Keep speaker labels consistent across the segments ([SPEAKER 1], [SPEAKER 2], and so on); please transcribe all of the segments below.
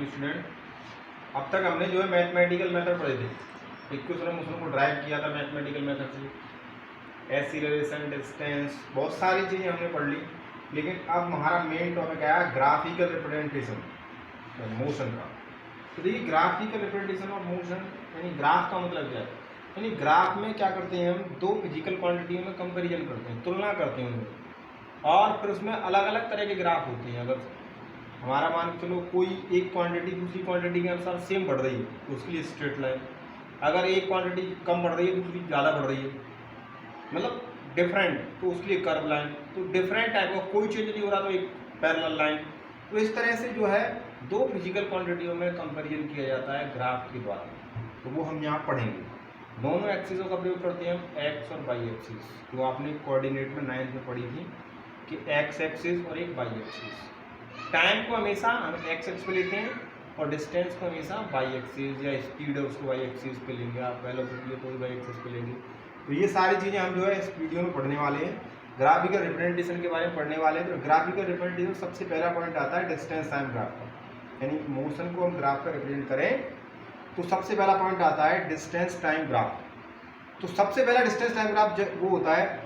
[SPEAKER 1] Student. अब तक हमने जो है मैथमेटिकल मेथड पढ़े थे, इक्वेशन को ड्राइव किया था मैथमेटिकल मेथड से, एक्सीलरेशन, डिस्टेंस, बहुत सारी चीज़ें हमने पढ़ ली। लेकिन अब हमारा मेन टॉपिक आया ग्राफिकल रिप्रेजेंटेशन मोशन का। तो देखिए ग्राफिकल रिप्रेजेंटेशन ऑफ मोशन यानी ग्राफ का मतलब क्या है, यानी ग्राफ में क्या करते हैं हम, दो फिजिकल क्वांटिटियों में कंपैरिजन करते हैं, तुलना करते हैं उनमें, और फिर उसमें अलग अलग तरह के ग्राफ होते हैं। अगर हमारा मान के चलो कोई एक क्वांटिटी दूसरी क्वांटिटी के अनुसार सेम बढ़ रही है तो उसके लिए स्ट्रेट लाइन, अगर एक क्वांटिटी कम बढ़ रही है दूसरी ज़्यादा बढ़ रही है, मतलब डिफरेंट, तो उसके लिए कर्व लाइन। तो डिफरेंट टाइप का कोई चेंज नहीं हो रहा तो एक पैरेलल लाइन। तो इस तरह से जो है दो फिजिकल क्वांटिटियों में कंपैरिजन किया जाता है ग्राफ के द्वारा। तो वो हम यहाँ पढ़ेंगे। दोनों एक्सिसों का प्रयोग करते हैं हम, एक्स और वाई एक्सिस, जो आपने कोऑर्डिनेट में 9th में पढ़ी थी कि एक्स एक्सिस और एक वाई एक्सिस। टाइम को हमेशा हम एक्स एक्सिस पे लेते हैं और डिस्टेंस को हमेशा वाई एक्सिस, या स्पीड है उसको वाई एक्सिस पे लेंगे, आप वेलोसिटी है तो वाई एक्सिस पे लेंगे। तो ये सारी चीज़ें हम जो है इस वीडियो में पढ़ने वाले हैं, ग्राफिकल रिप्रेजेंटेशन के बारे में पढ़ने वाले हैं। तो ग्राफिकल रिप्रेजेंटेशन सबसे पहला पॉइंट आता है डिस्टेंस टाइम ग्राफ का, यानी मोशन को हम ग्राफ पर रिप्रेजेंट करें तो सबसे पहला पॉइंट आता है डिस्टेंस टाइम ग्राफ। तो सबसे पहला डिस्टेंस टाइम ग्राफ वो होता है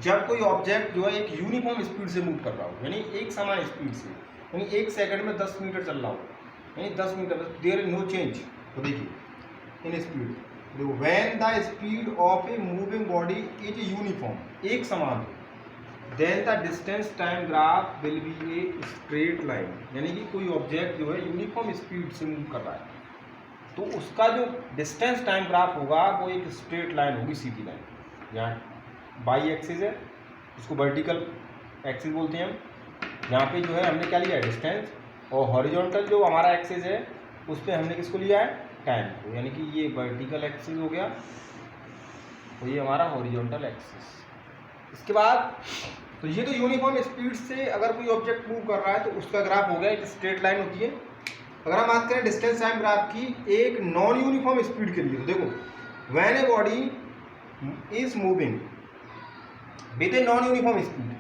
[SPEAKER 1] जब कोई ऑब्जेक्ट जो है एक यूनिफॉर्म स्पीड से मूव कर रहा हो, यानी एक समान स्पीड से, यानी एक सेकंड में 10 मीटर चल रहा हो, यानी 10 metre, there is no change. तो देखिए in speed, when the speed of a moving body is uniform, एक समान, then the distance time graph will be a straight line, यानी कि कोई ऑब्जेक्ट जो है यूनिफॉर्म स्पीड से मूव कर रहा है तो उसका जो डिस्टेंस टाइम ग्राफ होगा वो एक स्ट्रेट लाइन होगी, सीधी लाइन। यहाँ बाई एक्सिस है, उसको वर्टिकल एक्सिस बोलते हैं हम। यहाँ पे जो है हमने क्या लिया है, डिस्टेंस, और हॉरिजॉन्टल जो हमारा एक्सिस है उस पर हमने किसको लिया है, टाइम को, यानी कि ये वर्टिकल एक्सिस हो गया और ये हमारा हॉरिजॉन्टल एक्सिस। इसके बाद तो ये तो यूनिफॉर्म स्पीड से अगर कोई ऑब्जेक्ट मूव कर रहा है तो उसका ग्राफ हो गया, एक स्ट्रेट लाइन होती है। अगर हम बात करें डिस्टेंस टाइम ग्राफ की एक नॉन यूनिफॉर्म स्पीड के लिए, तो देखो when a body is moving with a non uniform speed,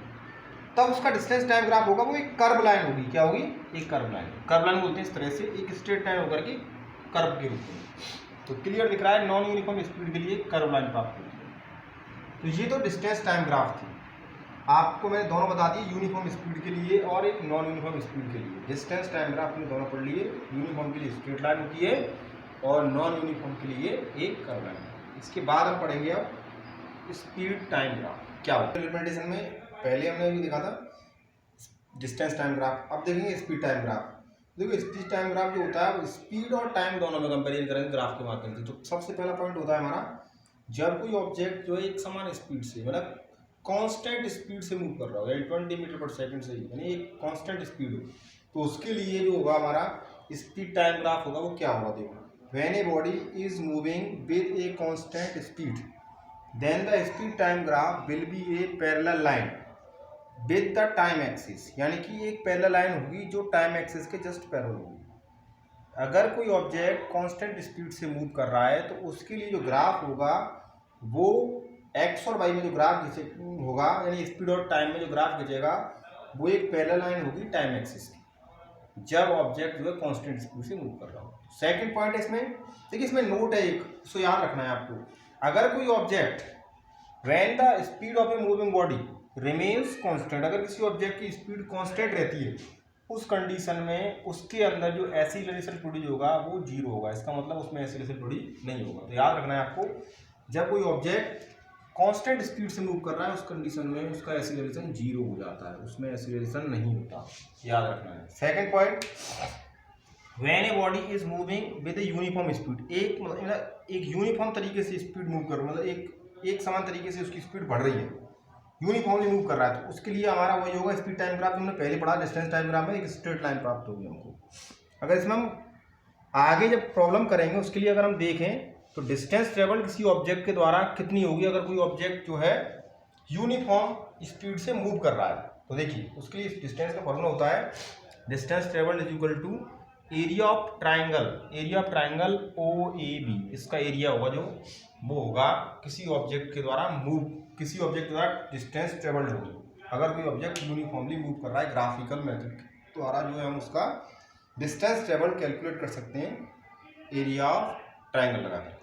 [SPEAKER 1] तब उसका डिस्टेंस टाइम ग्राफ होगा वो एक कर्व लाइन होगी। क्या होगी, एक कर्व लाइन। कर्व लाइन बोलते हैं इस तरह से, एक स्ट्रेट लाइन होकर के कर्व के रूप में। तो क्लियर दिख रहा है, नॉन यूनिफॉर्म स्पीड के लिए कर्व लाइन प्राप्त होती है। तो ये तो डिस्टेंस टाइम ग्राफ थी, आपको मैंने दोनों बता दिए, यूनिफॉर्म स्पीड के लिए और एक नॉन यूनिफॉर्म स्पीड के लिए। डिस्टेंस टाइम ग्राफ में दोनों पढ़ लिए, यूनिफॉर्म के लिए स्ट्रेट लाइन होती है और नॉन यूनिफॉर्म के लिए एक कर्व लाइन। इसके बाद हम पढ़ेंगे अब स्पीड टाइम ग्राफ क्या होता है। रिप्रेजेंटेशन में पहले हमने भी देखा था डिस्टेंस टाइम ग्राफ, अब देखेंगे स्पीड टाइम ग्राफ। देखो स्पीड टाइम ग्राफ जो होता है वो स्पीड और टाइम दोनों में कंपेरिजन करेंगे ग्राफ के माध्यम से। तो सबसे पहला पॉइंट होता है हमारा, जब कोई ऑब्जेक्ट जो है एक समान स्पीड से, मतलब कांस्टेंट स्पीड से मूव कर रहा हो, यानी 20 मीटर पर सेकंड से, यानी एक कांस्टेंट स्पीड हो, तो उसके लिए जो होगा हमारा स्पीड टाइम ग्राफ होगा वो क्या होगा, देखो when a body is moving with a constant speed then the speed time graph will be a parallel line with the time axis, यानी कि एक पैरेलल लाइन होगी जो टाइम एक्सिस के जस्ट पैरेलल होगी। अगर कोई ऑब्जेक्ट कांस्टेंट स्पीड से मूव कर रहा है तो उसके लिए जो ग्राफ होगा वो एक्स और वाई में जो ग्राफ खींचे होगा, यानी स्पीड और टाइम में जो ग्राफ खींचेगा वो एक पैरेलल लाइन होगी टाइम एक्सिस की, जब ऑब्जेक्ट जो है कांस्टेंट स्पीड से मूव कर रहा हो। सेकंड पॉइंट है इसमें, देखिए इसमें नोट है एक, उसको याद रखना है आपको। अगर कोई object when the speed of a moving body remains constant, अगर किसी ऑब्जेक्ट की स्पीड कांस्टेंट रहती है उस कंडीशन में उसके अंदर जो एक्सीलरेशन प्रोड्यूस होगा वो जीरो होगा। इसका मतलब उसमें एक्सीलरेशन प्रोड्यूस नहीं होगा। तो याद रखना है आपको, जब कोई ऑब्जेक्ट कांस्टेंट स्पीड से मूव कर रहा है उस कंडीशन में उसका एक्सीलरेशन जीरो हो जाता है, उसमें एक्सीलरेशन नहीं होता, याद रखना है। Second point, when a body is moving with a uniform speed, एक यूनिफॉर्म तरीके से स्पीड मूव कर, मतलब एक समान तरीके से उसकी स्पीड बढ़ रही है, यूनिफॉर्मली मूव कर रहा है, तो उसके लिए हमारा वही होगा स्पीड टाइम ग्राफ, हमने पहले पढ़ा डिस्टेंस टाइम ग्राफ में एक स्ट्रेट लाइन प्राप्त होगी हमको। अगर इसमें हम आगे जब प्रॉब्लम करेंगे उसके लिए अगर हम देखें तो डिस्टेंस ट्रेवल किसी ऑब्जेक्ट के द्वारा कितनी होगी, अगर कोई ऑब्जेक्ट जो है यूनिफॉर्म स्पीड से मूव कर रहा है, तो देखिए उसके लिए डिस्टेंस का फॉर्मूला होता है distance travel is equal to area of triangle O A B. इसका एरिया होगा जो वो होगा किसी ऑब्जेक्ट के द्वारा डिस्टेंस ट्रेवल्ड होगी। अगर कोई ऑब्जेक्ट यूनिफॉर्मली मूव कर रहा है ग्राफिकल मेथड के द्वारा जो है हम उसका डिस्टेंस ट्रेवल कैलकुलेट कर सकते हैं एरिया ऑफ ट्राइंगल लगाकर।